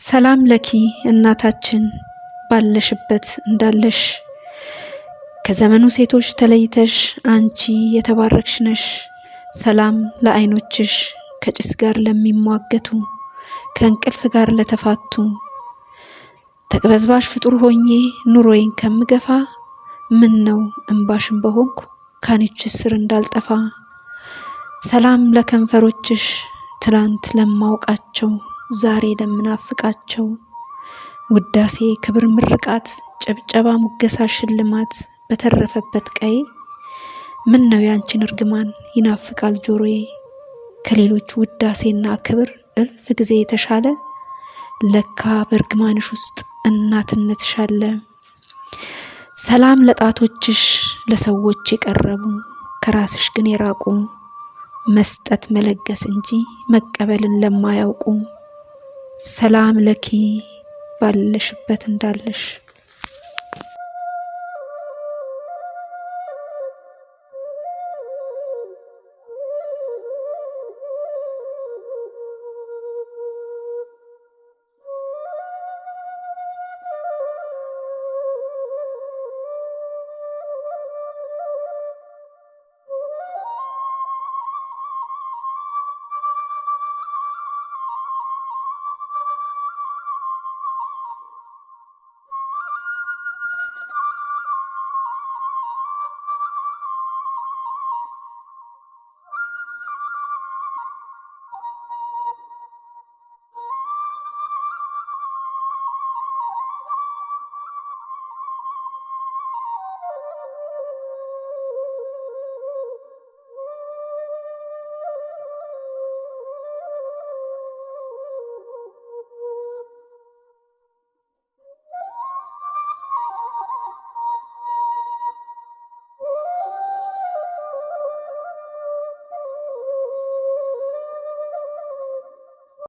ሰላም ለኪ እናታችን ባለሽበት እንዳለሽ ከዘመኑ ሴቶች ተለይተሽ አንቺ የተባረክሽ ነሽ። ሰላም ለዓይኖችሽ ከጭስ ጋር ለሚሟገቱ ከእንቅልፍ ጋር ለተፋቱ ተቅበዝባዥ ፍጡር ሆኜ ኑሮዬን ከምገፋ ምን ነው እንባሽን በሆንኩ ካንቺስ ስር እንዳልጠፋ። ሰላም ለከንፈሮችሽ ትላንት ለማውቃቸው ዛሬ ለምናፍቃቸው ውዳሴ ክብር ምርቃት ጭብጨባ ሙገሳ ሽልማት በተረፈበት ቀይ ምን ነው ያንቺን እርግማን ይናፍቃል ጆሮዬ። ከሌሎች ውዳሴና ክብር እልፍ ጊዜ የተሻለ ለካ በእርግማንሽ ውስጥ እናትነትሽ አለ። ሰላም ለጣቶችሽ ለሰዎች የቀረቡ ከራስሽ ግን የራቁ መስጠት መለገስ እንጂ መቀበልን ለማያውቁ። ሰላም ለኪ ባለሽበት እንዳለሽ